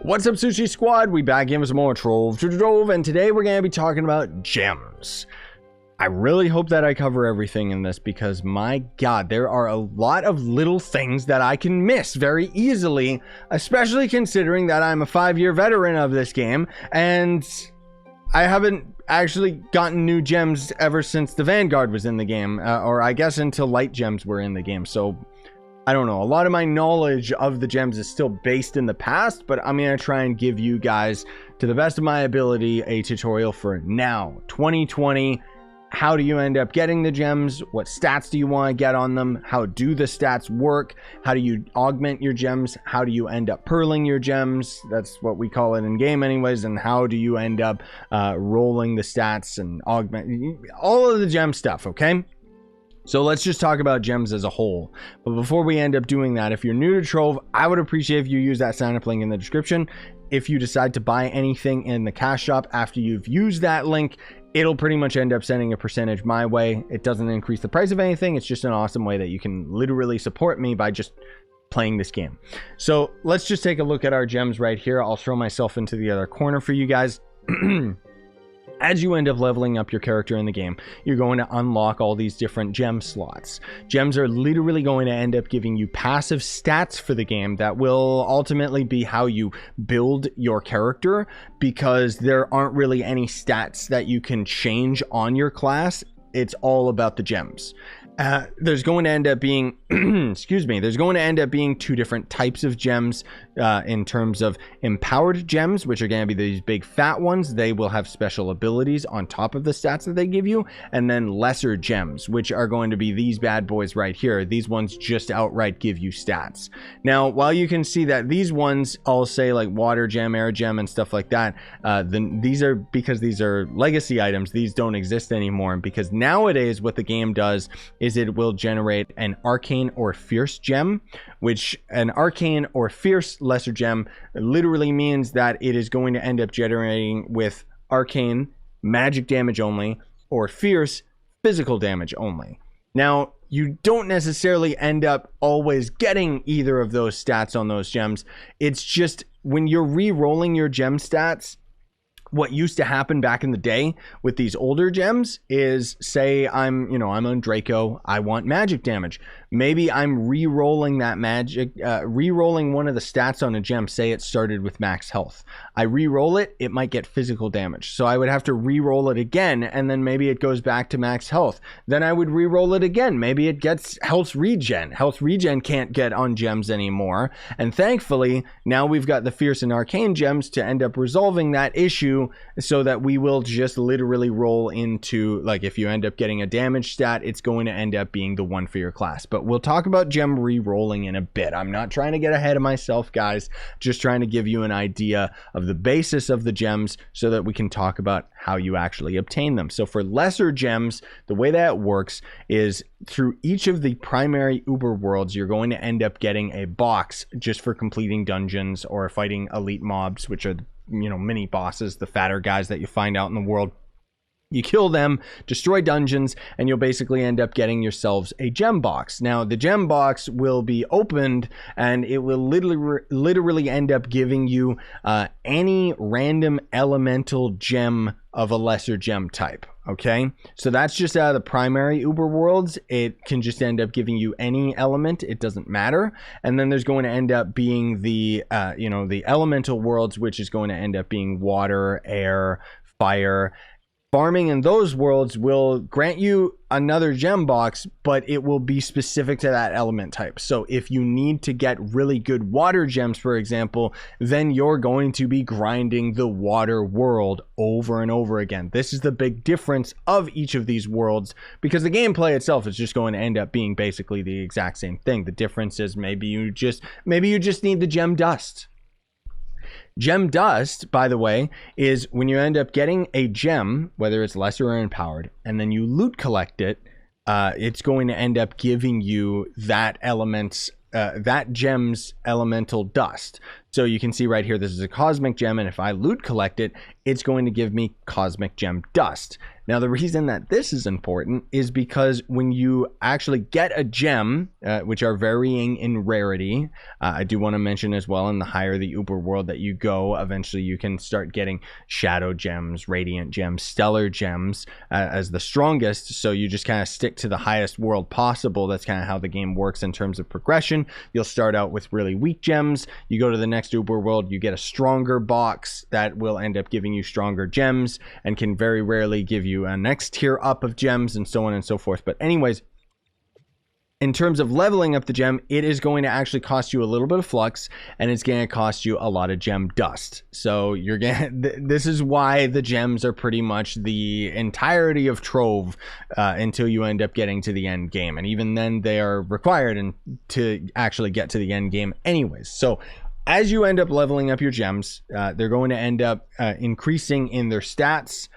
What's up, Scyushi Squad? We back in with some more Trove, and today we're going to be talking about gems. I really hope that I cover everything in this because, my god, there are a lot of little things that I can miss very easily, especially considering that I'm a 5-year veteran of this game, and I haven't actually gotten new gems ever since the Vanguard was in the game, or I guess until light gems were in the game, so I don't know. A lot of my knowledge of the gems is still based in the past, but I'm going to try and give you guys, to the best of my ability, a tutorial for now, 2020. How do you end up getting the gems? What stats do you want to get on them? How do the stats work? How do you augment your gems? How do you end up pearling your gems? That's what we call it in game anyways. And how do you end up rolling the stats and augment all of the gem stuff, okay? So let's just talk about gems as a whole. But before we end up doing that, if you're new to Trove, I would appreciate if you use that sign up link in the description. If you decide to buy anything in the cash shop after you've used that link, it'll pretty much end up sending a percentage my way. It doesn't increase the price of anything. It's just an awesome way that you can literally support me by just playing this game. So let's just take a look at our gems right here. I'll throw myself into the other corner for you guys. As you end up leveling up your character in the game, you're going to unlock all these different gem slots. Gems are literally going to end up giving you passive stats for the game that will ultimately be how you build your character, because there aren't really any stats that you can change on your class. It's all about the gems. There's going to end up being, there's going to end up being two different types of gems in terms of empowered gems, which are going to be these big fat ones. They will have special abilities on top of the stats that they give you. And then lesser gems, which are going to be these bad boys right here. These ones just outright give you stats. Now, while you can see that these ones, I'll say like water gem, air gem, and stuff like that, these are, because these are legacy items, these don't exist anymore. Because nowadays what the game does is it will generate an arcane or fierce gem, which an arcane or fierce lesser gem literally means that it is going to end up generating with arcane magic damage only or fierce physical damage only. Now, you don't necessarily end up always getting either of those stats on those gems. It's just when you're re-rolling your gem stats, what used to happen back in the day with these older gems is, say I'm on Draco, I want magic damage. Maybe I'm re-rolling that magic, re-rolling one of the stats on a gem. Say it started with max health. I re-roll it, it might get physical damage. So I would have to re-roll it again, and then maybe it goes back to max health. Then I would re-roll it again. Maybe it gets health regen. Health regen can't get on gems anymore. And thankfully, now we've got the fierce and arcane gems to end up resolving that issue, so that we will just literally roll into, like, if you end up getting a damage stat, it's going to end up being the one for your class. But we'll talk about gem re-rolling in a bit. I'm not trying to get ahead of myself, guys. Just trying to give you an idea of the basis of the gems so that we can talk about how you actually obtain them. So for lesser gems, the way that it works is through each of the primary Uber worlds, you're going to end up getting a box just for completing dungeons or fighting elite mobs, which are, mini bosses, the fatter guys that you find out in the world. You kill them, destroy dungeons, and you'll basically end up getting yourselves a gem box. Now, the gem box will be opened, and it will literally end up giving you any random elemental gem of a lesser gem type. Okay, so that's just out of the primary Uber worlds. It can just end up giving you any element. It doesn't matter. And then there's going to end up being the, the elemental worlds, which is going to end up being water, air, fire. Farming in those worlds will grant you another gem box, but it will be specific to that element type. So if you need to get really good water gems, for example, then you're going to be grinding the water world over and over again. This is the big difference of each of these worlds, because the gameplay itself is just going to end up being basically the exact same thing. The difference is maybe you just need the gem dust. Gem dust, by the way, is when you end up getting a gem, whether it's lesser or empowered, and then you loot collect it, it's going to end up giving you that gem's elemental dust. So you can see right here, this is a cosmic gem, and if I loot collect it, it's going to give me cosmic gem dust. Now, the reason that this is important is because when you actually get a gem, which are varying in rarity, I do want to mention as well, in the higher the Uber world that you go, eventually you can start getting shadow gems, radiant gems, stellar gems as the strongest. So you just kind of stick to the highest world possible. That's kind of how the game works in terms of progression. You'll start out with really weak gems. You go to the next Uber world, you get a stronger box that will end up giving you stronger gems and can very rarely give you a next tier up of gems, and so on and so forth. But anyways, in terms of leveling up the gem, it is going to actually cost you a little bit of flux, and it's going to cost you a lot of gem dust. So you're going to, this is why the gems are pretty much the entirety of Trove until you end up getting to the end game. And even then they are required to actually get to the end game anyways. So as you end up leveling up your gems, they're going to end up increasing in their stats.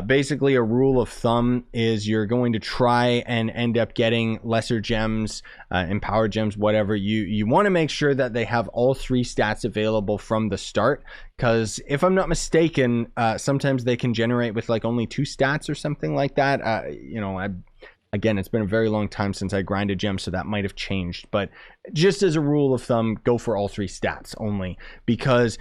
Basically, a rule of thumb is you're going to try and end up getting lesser gems, empowered gems, whatever. You want to make sure that they have all 3 stats available from the start, because if I'm not mistaken, sometimes they can generate with like only 2 stats or something like that. You know, again, it's been a very long time since I grinded gems, so that might have changed. But just as a rule of thumb, go for all 3 stats only, because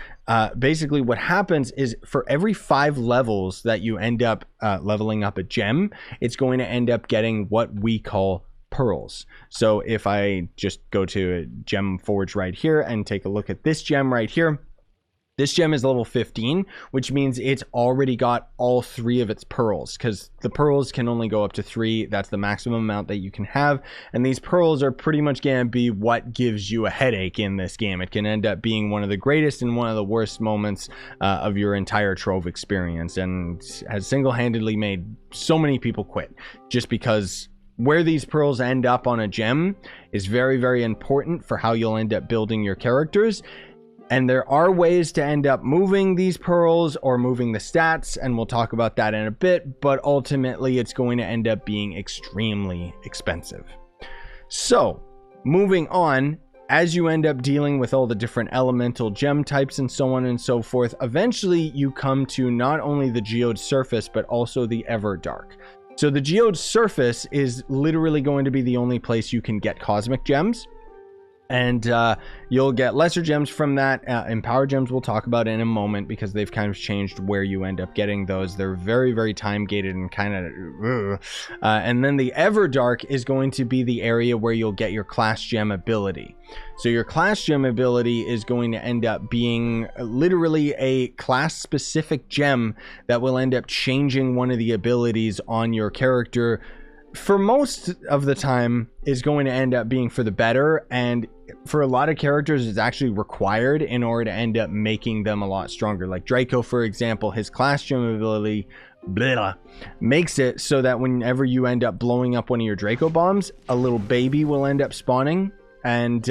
basically what happens is for every 5 levels that you end up leveling up a gem, it's going to end up getting what we call pearls. So if I just go to Gem Forge right here and take a look at this gem right here, this gem is level 15, which means it's already got all 3 of its pearls, because the pearls can only go up to 3. That's the maximum amount that you can have. And these pearls are pretty much going to be what gives you a headache in this game. It can end up being one of the greatest and one of the worst moments of your entire Trove experience, and has single-handedly made so many people quit, just because where these pearls end up on a gem is very, very important for how you'll end up building your characters. And there are ways to end up moving these pearls or moving the stats, and we'll talk about that in a bit, but ultimately it's going to end up being extremely expensive. So, moving on, as you end up dealing with all the different elemental gem types and so on and so forth, eventually you come to not only the Geode surface, but also the Everdark. So the Geode surface is literally going to be the only place you can get cosmic gems. And you'll get lesser gems from that. Empowered gems we'll talk about in a moment, because they've kind of changed where you end up getting those. They're very, very time gated and kind of and then the Everdark is going to be the area where you'll get your class gem ability. So your class gem ability is going to end up being literally a class specific gem that will end up changing one of the abilities on your character. For most of the time is going to end up being for the better, and for a lot of characters it's actually required in order to end up making them a lot stronger. Like Draco, for example, his class gem ability makes it so that whenever you end up blowing up one of your Draco bombs, a little baby will end up spawning, and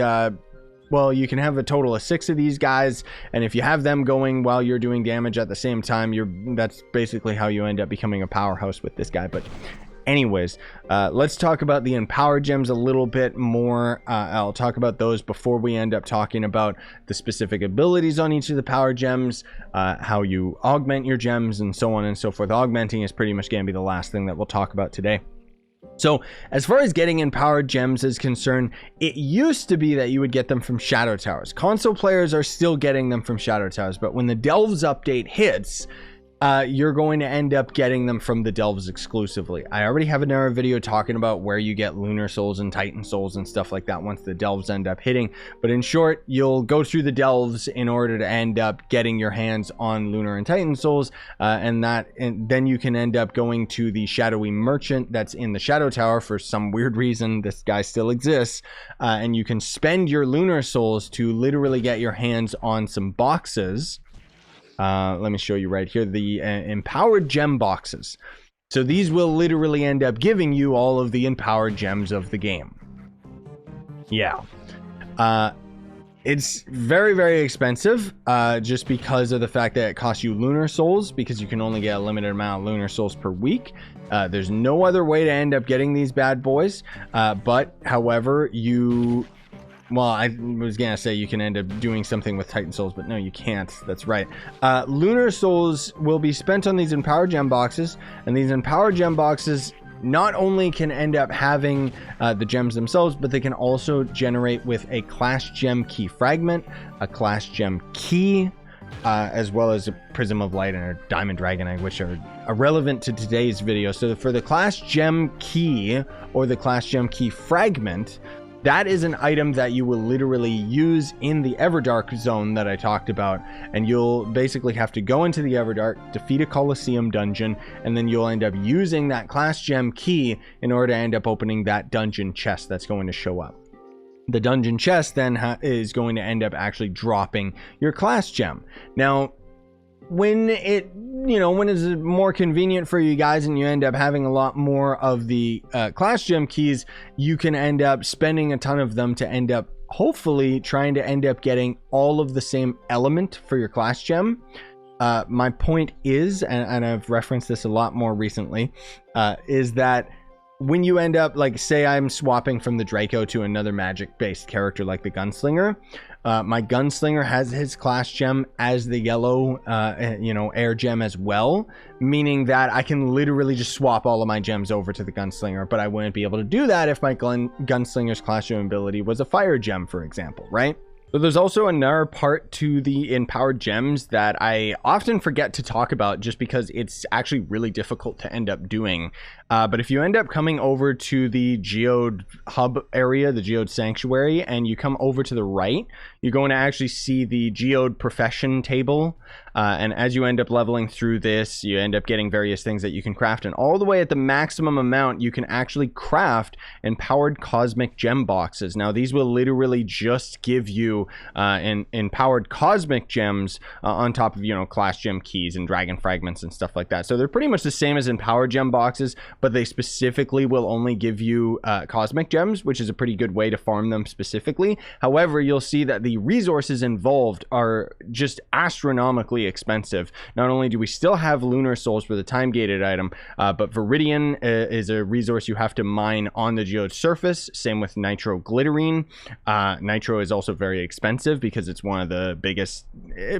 well, you can have a total of 6 of these guys, and if you have them going while you're doing damage at the same time, that's basically how you end up becoming a powerhouse with this guy. But anyways, let's talk about the empowered gems a little bit more. I'll talk about those before we end up talking about the specific abilities on each of the power gems, how you augment your gems, and so on and so forth. Augmenting is pretty much going to be the last thing that we'll talk about today. So as far as getting empowered gems is concerned, it used to be that you would get them from Shadow Towers. Console players are still getting them from Shadow Towers, but when the Delves update hits, you're going to end up getting them from the Delves exclusively. I already have another video talking about where you get Lunar Souls and Titan Souls and stuff like that once the Delves end up hitting. But in short, you'll go through the Delves in order to end up getting your hands on Lunar and Titan Souls, and then you can end up going to the Shadowy Merchant that's in the Shadow Tower. For some weird reason, this guy still exists, and you can spend your Lunar Souls to literally get your hands on some boxes. Let me show you right here, the empowered gem boxes. So these will literally end up giving you all of the empowered gems of the game. Yeah. It's very, very expensive, just because of the fact that it costs you Lunar Souls, because you can only get a limited amount of Lunar Souls per week. There's no other way to end up getting these bad boys. But however, you Well, I was gonna say you can end up doing something with Titan Souls, but no, you can't. That's right. Lunar Souls will be spent on these Empowered Gem boxes, and these Empowered Gem boxes not only can end up having the gems themselves, but they can also generate with a Class Gem Key Fragment, a Class Gem Key, as well as a Prism of Light and a Diamond Dragon Egg, which are irrelevant to today's video. So for the Class Gem Key or the Class Gem Key Fragment, that is an item that you will literally use in the Everdark zone that I talked about, and you'll basically have to go into the Everdark, defeat a Colosseum dungeon, and then you'll end up using that Class Gem Key in order to end up opening that dungeon chest that's going to show up. The dungeon chest then is going to end up actually dropping your Class Gem. Now, when it's more convenient for you guys and you end up having a lot more of the Class Gem keys, you can end up spending a ton of them to end up hopefully trying to end up getting all of the same element for your Class Gem. My point is, and I've referenced this a lot more recently, is that when you end up, like, say I'm swapping from the Draco to another magic based character like the Gunslinger, my Gunslinger has his Class Gem as the yellow air gem as well, meaning that I can literally just swap all of my gems over to the Gunslinger, but I wouldn't be able to do that if my Gunslinger's Class Gem ability was a fire gem, for example, right? So there's also another part to the Empowered Gems that I often forget to talk about just because it's actually really difficult to end up doing. But if you end up coming over to the Geode hub area, the Geode Sanctuary, and you come over to the right, you're going to actually see the Geode Profession table. And as you end up leveling through this, you end up getting various things that you can craft. And all the way at the maximum amount, you can actually craft Empowered Cosmic Gem boxes. Now, these will literally just give you empowered cosmic gems on top of, Class Gem keys and dragon fragments and stuff like that. So they're pretty much the same as empowered gem boxes, but they specifically will only give you cosmic gems, which is a pretty good way to farm them specifically. However, you'll see that the resources involved are just astronomically expensive. Not only do we still have lunar souls for the time gated item, but Viridian is a resource you have to mine on the geode surface. Same with nitro glitterine. Nitro is also very expensive because it's one of the biggest,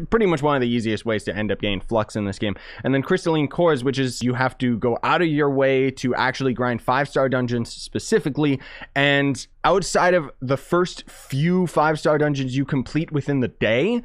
pretty much one of the easiest ways to end up getting flux in this game. And then crystalline cores, which is you have to go out of your way to actually grind 5-star dungeons specifically, and outside of the first few 5-star dungeons you complete within the day,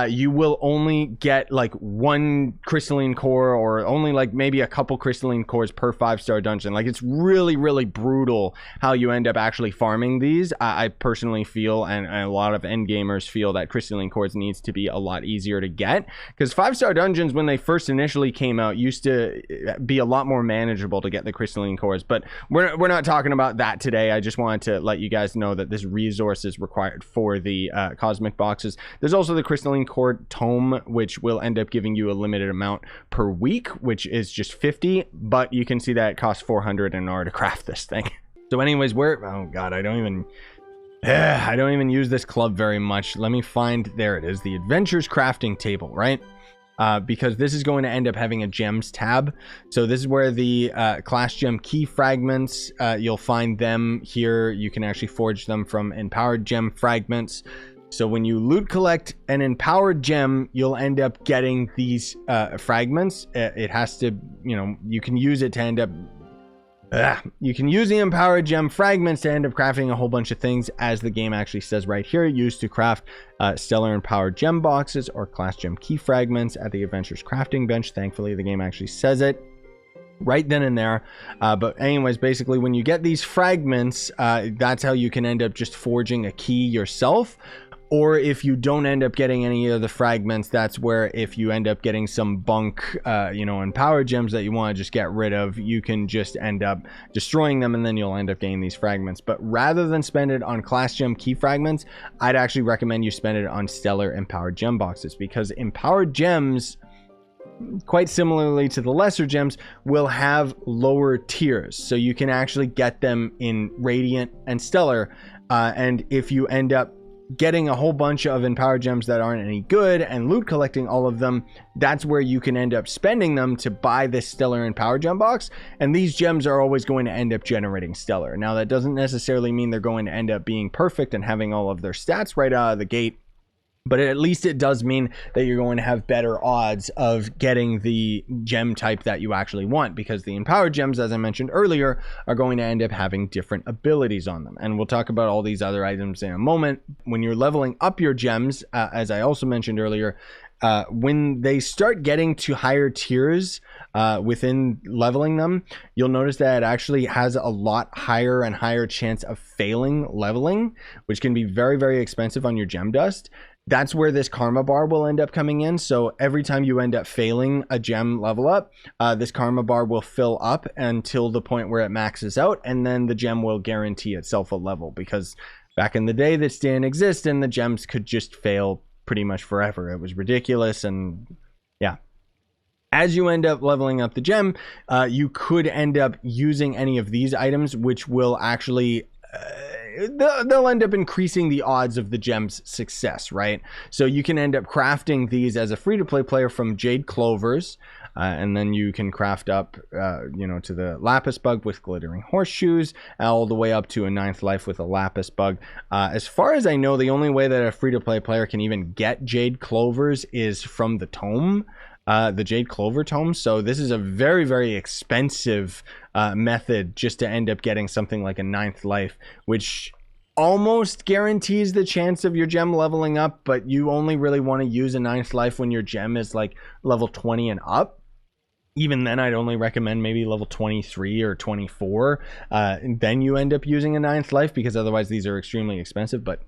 you will only get like 1 crystalline core, or only like maybe a couple crystalline cores per 5-star dungeon. Like, it's really, really brutal how you end up actually farming these. I personally feel, and a lot of end gamers feel, that crystalline cores needs to be a lot easier to get, because 5-star dungeons, when they first initially came out, used to be a lot more manageable to get the crystalline cores. But we're not talking about that today. I just wanted to let you guys know that this resource is required for the cosmic boxes. There's also the crystalline core tome, which will end up giving you a limited amount per week, which is just 50, but you can see that it costs 400 in order to craft this thing. So anyways, oh god, I don't even use this club very much. Let me find, there it is, the Adventures crafting table, right? Because this is going to end up having a gems tab. So this is where the Class Gem Key Fragments, you'll find them here. You can actually forge them from Empowered Gem Fragments. So when you loot collect an Empowered Gem, you'll end up getting these fragments. It has to, you can use it to end up you can use the Empowered Gem Fragments to end up crafting a whole bunch of things, as the game actually says right here, used to craft Stellar Empowered Gem boxes or Class Gem Key Fragments at the Adventures crafting bench. Thankfully, the game actually says it right then and there. But anyways, basically, when you get these fragments, that's how you can end up just forging a key yourself. Or if you don't end up getting any of the fragments, that's where, if you end up getting some bunk, empowered gems that you want to just get rid of, you can just end up destroying them, and then you'll end up getting these fragments. But rather than spend it on Class Gem Key Fragments, I'd actually recommend you spend it on Stellar Empowered Gem boxes, because Empowered Gems, quite similarly to the lesser gems, will have lower tiers. So you can actually get them in Radiant and Stellar. And if you end up getting a whole bunch of empowered gems that aren't any good and loot collecting all of them, that's where you can end up spending them to buy this stellar empowered gem box. And these gems are always going to end up generating stellar. Now, that doesn't necessarily mean they're going to end up being perfect and having all of their stats right out of the gate, but at least it does mean that you're going to have better odds of getting the gem type that you actually want, because the empowered gems, as I mentioned earlier, are going to end up having different abilities on them. And we'll talk about all these other items in a moment. When you're leveling up your gems, as I also mentioned earlier, when they start getting to higher tiers within leveling them, you'll notice that it actually has a lot higher and higher chance of failing leveling, which can be very, very expensive on your gem dust. That's where this karma bar will end up coming in. So every time you end up failing a gem level up, this karma bar will fill up until the point where it maxes out, and then the gem will guarantee itself a level, because back in the day this didn't exist and the gems could just fail pretty much forever. It was ridiculous. And yeah, as you end up leveling up the gem, you could end up using any of these items, which will actually they'll end up increasing the odds of the gem's success, right? So you can end up crafting these as a free-to-play player from jade clovers, and then you can craft up you know, to the lapis bug with glittering horseshoes, all the way up to a 9th life with a lapis bug. As far as I know, the only way that a free-to-play player can even get jade clovers is from the tome, the jade clover tome. So this is a very, very expensive method just to end up getting something like a 9th life, which almost guarantees the chance of your gem leveling up, but you only really want to use a 9th life when your gem is like level 20 and up. Even then, I'd only recommend maybe level 23 or 24, and then you end up using a 9th life, because otherwise these are extremely expensive. But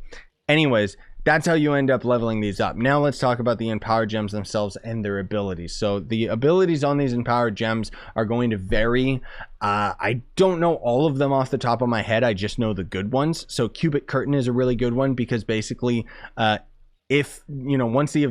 anyways, that's how you end up leveling these up. Now let's talk about the empowered gems themselves and their abilities. So the abilities on these empowered gems are going to vary. I don't know all of them off the top of my head. I just know the good ones. So cubic curtain is a really good one, because basically if, you know, once the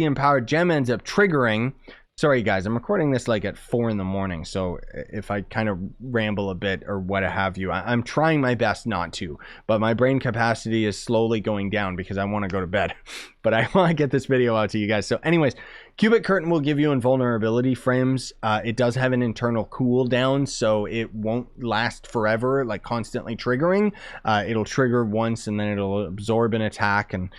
empowered gem ends up triggering, sorry guys, I'm recording this like at 4 in the morning, so if I kind of ramble a bit or what have you, I'm trying my best not to, but my brain capacity is slowly going down because I want to go to bed, but I want to get this video out to you guys. So anyways, cubic curtain will give you invulnerability frames. It does have an internal cooldown, so it won't last forever, like constantly triggering. It'll trigger once and then it'll absorb an attack, and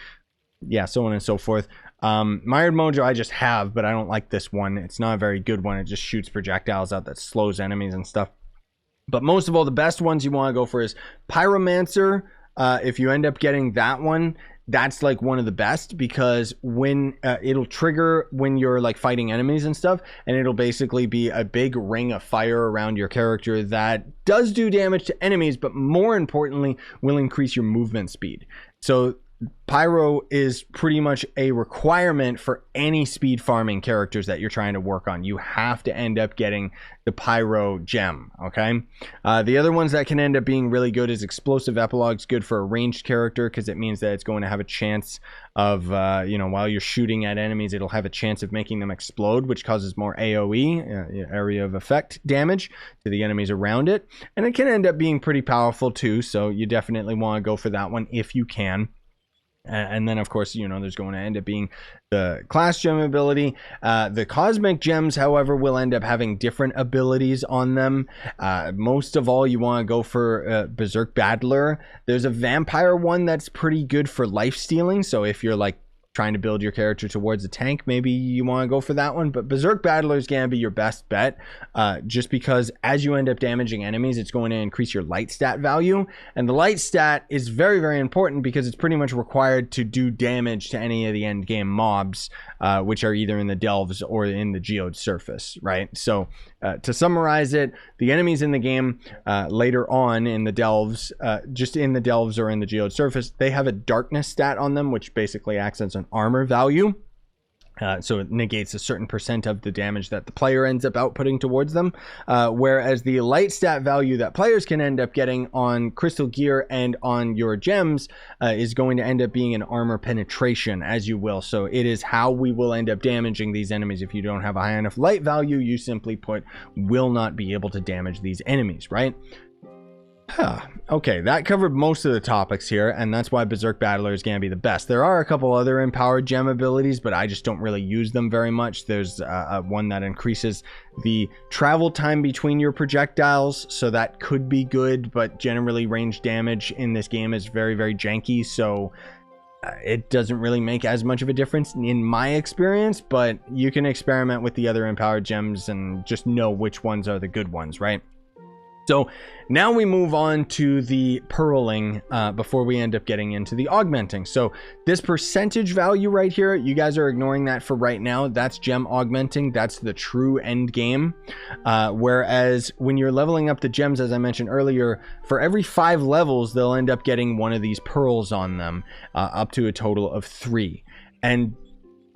yeah, so on and so forth. Mired Mojo I just have, but I don't like this one. It's not a very good one. It just shoots projectiles out that slows enemies and stuff. But most of all, the best ones you want to go for is Pyromancer. If you end up getting that one, that's like one of the best, because when it'll trigger when you're like fighting enemies and stuff, and it'll basically be a big ring of fire around your character that does do damage to enemies, but more importantly will increase your movement speed. So Pyro is pretty much a requirement for any speed farming characters that you're trying to work on. You have to end up getting the Pyro gem, okay? The other ones that can end up being really good is Explosive Epilogue's good for a ranged character, because it means that it's going to have a chance of, you know, while you're shooting at enemies, it'll have a chance of making them explode, which causes more AoE, area of effect damage, to the enemies around it. And it can end up being pretty powerful too, so you definitely want to go for that one if you can. And then, of course, you know, there's going to end up being the class gem ability. The cosmic gems, however, will end up having different abilities on them. Most of all, you want to go for Berserk Battler. There's a vampire one that's pretty good for life stealing. So if you're like trying to build your character towards a tank, maybe you want to go for that one. But Berserk Battler is going to be your best bet, just because as you end up damaging enemies, it's going to increase your light stat value. And the light stat is very, very important, because it's pretty much required to do damage to any of the end game mobs, which are either in the delves or in the geode surface, right? So to summarize it, the enemies in the game later on in the delves, just in the delves or in the geode surface, they have a darkness stat on them, which basically acts as an armor value. So it negates a certain percent of the damage that the player ends up outputting towards them. Whereas the light stat value that players can end up getting on crystal gear and on your gems is going to end up being an armor penetration, as you will. So it is how we will end up damaging these enemies. If you don't have a high enough light value, you simply put will not be able to damage these enemies, right? Okay, that covered most of the topics here, and that's why Berserk Battler is going to be the best. There are a couple other empowered gem abilities, but I just don't really use them very much. There's one that increases the travel time between your projectiles, so that could be good, but generally range damage in this game is very, very janky, so it doesn't really make as much of a difference in my experience, but you can experiment with the other empowered gems and just know which ones are the good ones, right? So now we move on to the purling before we end up getting into the augmenting. So this percentage value right here, you guys are ignoring that for right now. That's gem augmenting. That's the true end game. Whereas when you're leveling up the gems, as I mentioned earlier, for every 5 levels, they'll end up getting one of these pearls on them, up to a total of 3. And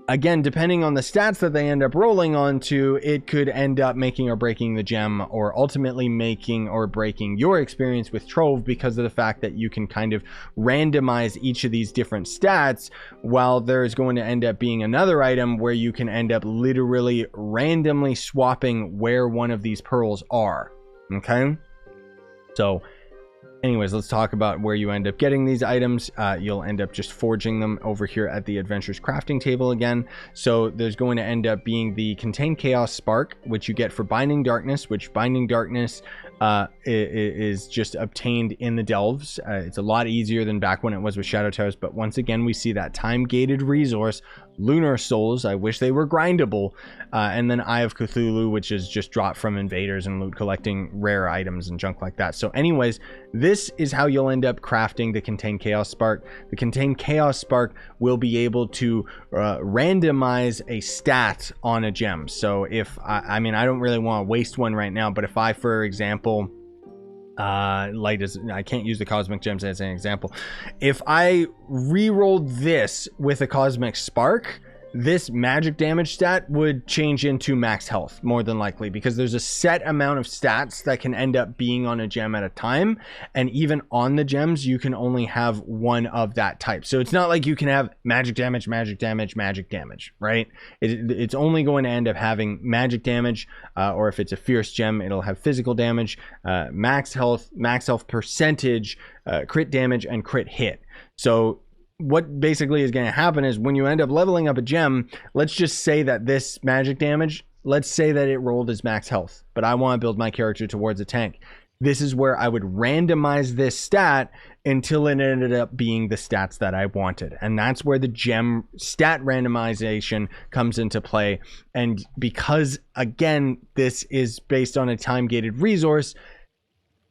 again, depending on the stats that they end up rolling onto, it could end up making or breaking the gem, or ultimately making or breaking your experience with Trove, because of the fact that you can kind of randomize each of these different stats, while there's going to end up being another item where you can end up literally randomly swapping where one of these pearls are. Okay? So anyways, let's talk about where you end up getting these items. You'll end up just forging them over here at the Adventures crafting table again. So there's going to end up being the Contain Chaos Spark, which you get for Binding Darkness, which Binding Darkness is just obtained in the Delves. It's a lot easier than back when it was with Shadow Towers, but once again, we see that time-gated resource. Lunar Souls, I wish they were grindable, and then Eye of Cthulhu, which is just dropped from invaders and loot collecting rare items and junk like that. So anyways, this is how you'll end up crafting the Contain Chaos Spark. The Contain Chaos Spark will be able to randomize a stat on a gem. So if I mean, I don't really want to waste one right now, but if I, for example, I can't use the cosmic gems as an example. If I re-rolled this with a cosmic spark, this magic damage stat would change into max health, more than likely, because there's a set amount of stats that can end up being on a gem at a time, and even on the gems you can only have one of that type. So it's not like you can have magic damage, magic damage, magic damage, right? It's only going to end up having magic damage, or if it's a fierce gem, it'll have physical damage, max health percentage, crit damage, and crit hit. So what basically is going to happen is when you end up leveling up a gem, let's just say that this magic damage, let's say that it rolled as max health, but I want to build my character towards a tank. This is where I would randomize this stat until it ended up being the stats that I wanted. And that's where the gem stat randomization comes into play. And because, again, this is based on a time-gated resource,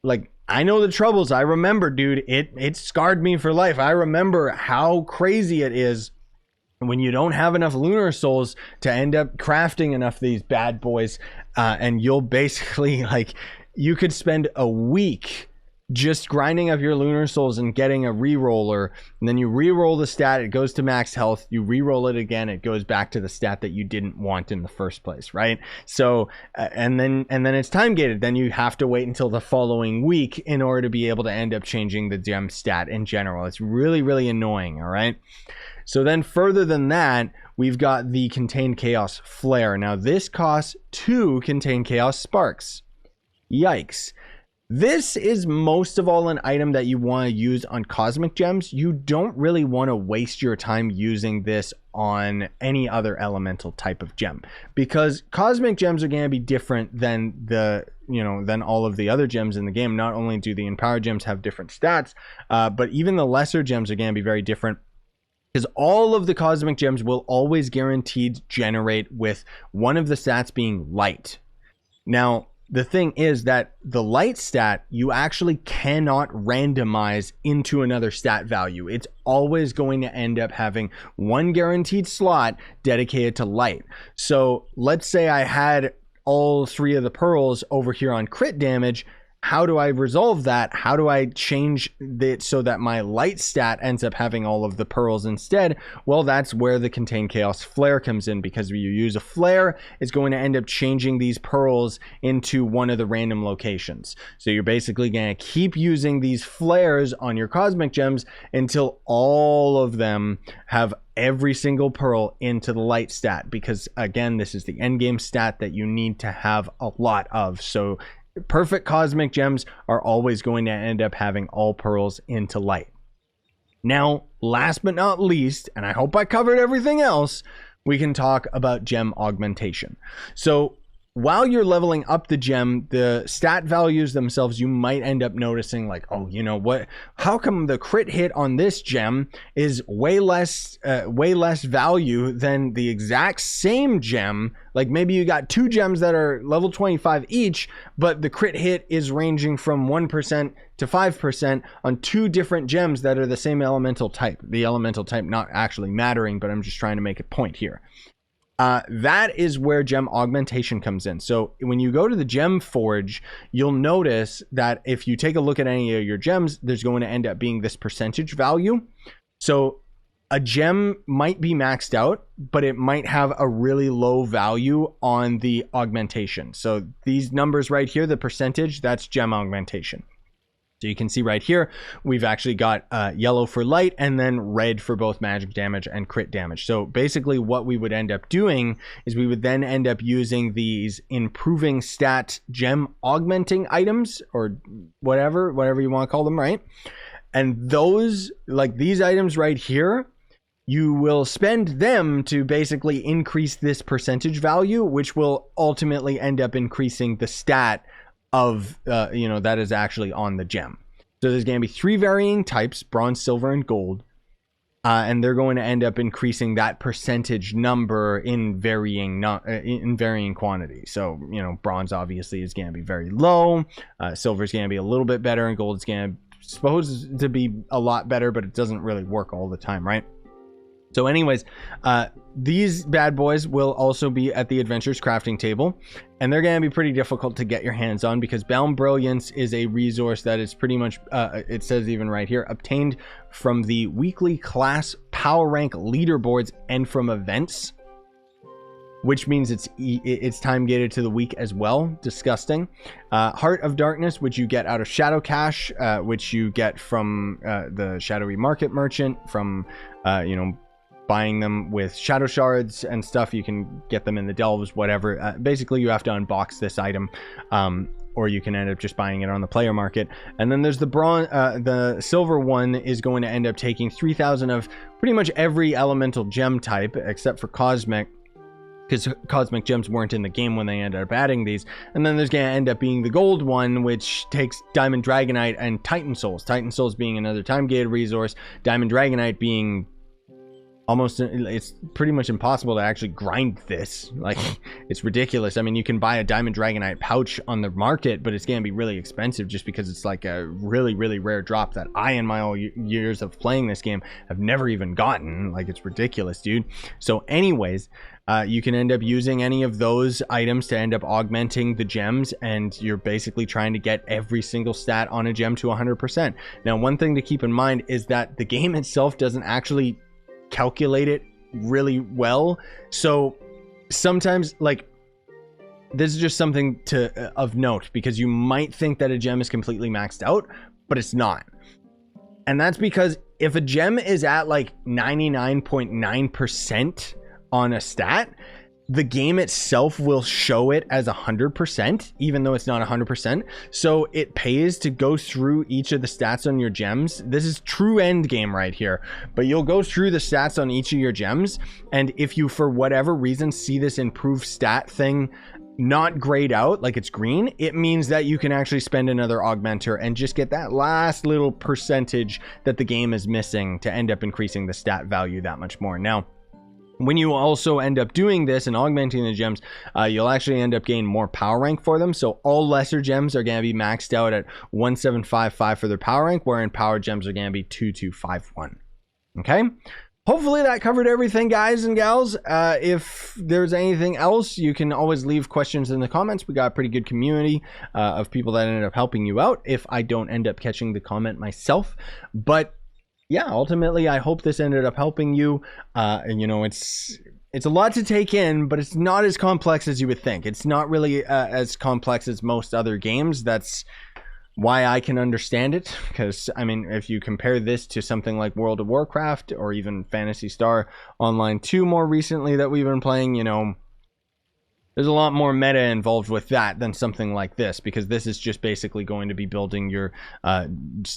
like, I know the troubles. I remember, dude, it scarred me for life. I remember how crazy it is when you don't have enough lunar souls to end up crafting enough of these bad boys, and you'll basically, like, you could spend a week just grinding up your lunar souls and getting a re-roller, and then you re-roll the stat, it goes to max health, you re-roll it again, it goes back to the stat that you didn't want in the first place, right? So and then it's time gated. Then you have to wait until the following week in order to be able to end up changing the gem stat in general. It's really, really annoying. All right, so then further than that, we've got the Contain Chaos Flare. Now this costs 2 Contain Chaos Sparks. Yikes. This is most of all an item that you want to use on cosmic gems. You don't really want to waste your time using this on any other elemental type of gem, because cosmic gems are going to be different than than all of the other gems in the game. Not only do the empowered gems have different stats, but even the lesser gems are going to be very different, because all of the cosmic gems will always guaranteed generate with one of the stats being light. Now, the thing is that the light stat, you actually cannot randomize into another stat value. It's always going to end up having one guaranteed slot dedicated to light. So let's say I had all 3 of the pearls over here on crit damage. How do I resolve that? How do I change it so that my light stat ends up having all of the pearls instead? Well, that's where the Contain Chaos Flare comes in, because when you use a flare, it's going to end up changing these pearls into one of the random locations. So you're basically going to keep using these flares on your cosmic gems until all of them have every single pearl into the light stat, because again, this is the end game stat that you need to have a lot of. So perfect cosmic gems are always going to end up having all pearls into light. Now, last but not least, and I hope I covered everything else, we can talk about gem augmentation. So while you're leveling up the gem, the stat values themselves, you might end up noticing like, oh, you know what, how come the crit hit on this gem is way less value than the exact same gem? Like maybe you got two gems that are level 25 each, but the crit hit is ranging from 1% to 5% on two different gems that are the same elemental type. The elemental type not actually mattering, but I'm just trying to make a point here. That is where gem augmentation comes in. So when you go to the gem forge, you'll notice that if you take a look at any of your gems, there's going to end up being this percentage value. So a gem might be maxed out, but it might have a really low value on the augmentation. So these numbers right here, the percentage, that's gem augmentation. So you can see right here, we've actually got yellow for light and then red for both magic damage and crit damage. So basically what we would end up doing is we would then end up using these improving stat gem augmenting items, or whatever you want to call them, right? And those, like these items right here, you will spend them to basically increase this percentage value, which will ultimately end up increasing the stat of that is actually on the gem. So there's going to be three varying types: bronze, silver, and gold, and they're going to end up increasing that percentage number in varying quantity. So bronze obviously is going to be very low, silver is going to be a little bit better, and gold is going to supposed to be a lot better, but it doesn't really work all the time, right? So anyways, these bad boys will also be at the Adventures crafting table, and they're going to be pretty difficult to get your hands on because Bound Brilliance is a resource that is pretty much, it says even right here, obtained from the weekly class power rank leaderboards and from events, which means it's time gated to the week as well. Disgusting. Heart of Darkness, which you get out of Shadow Cache, which you get from the Shadowy Market Merchant, from buying them with shadow shards and stuff. You can get them in the delves, whatever. Basically you have to unbox this item, or you can end up just buying it on the player market. And then there's the silver one is going to end up taking 3,000 of pretty much every elemental gem type except for cosmic, because cosmic gems weren't in the game when they ended up adding these. And then there's going to end up being the gold one, which takes Diamond Dragonite and Titan Souls. Titan Souls being another time gated resource, Diamond Dragonite being almost, it's pretty much impossible to actually grind this. Like, it's ridiculous. I mean, you can buy a Diamond Dragonite pouch on the market, but it's going to be really expensive just because it's like a really, really rare drop that I, in my all years of playing this game, have never even gotten. Like, it's ridiculous, dude. So anyways, you can end up using any of those items to end up augmenting the gems, and you're basically trying to get every single stat on a gem to 100%. Now, one thing to keep in mind is that the game itself doesn't actually calculate it really well. So sometimes, like, this is just something of note, because you might think that a gem is completely maxed out, but it's not. And that's because if a gem is at like 99.9% on a stat, the game itself will show it as 100%, even though it's not 100%. So it pays to go through each of the stats on your gems. This is true end game right here, but you'll go through the stats on each of your gems, and if you for whatever reason see this improved stat thing not grayed out, like it's green, it means that you can actually spend another augmenter and just get that last little percentage that the game is missing to end up increasing the stat value that much more. Now, when you also end up doing this and augmenting the gems, you'll actually end up gaining more power rank for them. So all lesser gems are going to be maxed out at 1755 for their power rank, wherein power gems are going to be 2251. Okay? Hopefully that covered everything, guys and gals. If there's anything else, you can always leave questions in the comments. We got a pretty good community of people that ended up helping you out if I don't end up catching the comment myself. But yeah, ultimately, I hope this ended up helping you. You know, it's a lot to take in, but it's not as complex as you would think. It's not really as complex as most other games. That's why I can understand it. Because, I mean, if you compare this to something like World of Warcraft or even Phantasy Star Online 2 more recently that we've been playing, you know, There's a lot more meta involved with that than something like this, because this is just basically going to be building your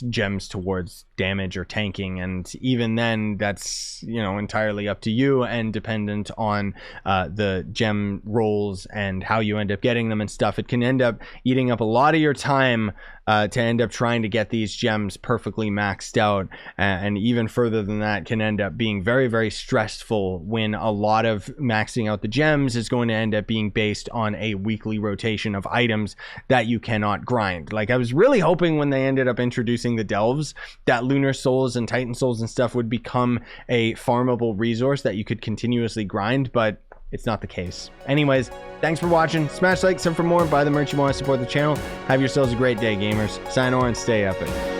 gems towards damage or tanking, and even then that's, you know, entirely up to you and dependent on the gem rolls and how you end up getting them and stuff. It can end up eating up a lot of your time to end up trying to get these gems perfectly maxed out, and even further than that can end up being very, very stressful when a lot of maxing out the gems is going to end up being based on a weekly rotation of items that you cannot grind. Like, I was really hoping when they ended up introducing the delves that lunar souls and titan souls and stuff would become a farmable resource that you could continuously grind, but it's not the case. Anyways, thanks for watching. Smash like, sub for more, buy the merch you want to support the channel. Have yourselves a great day, gamers. Sayonara and stay epic.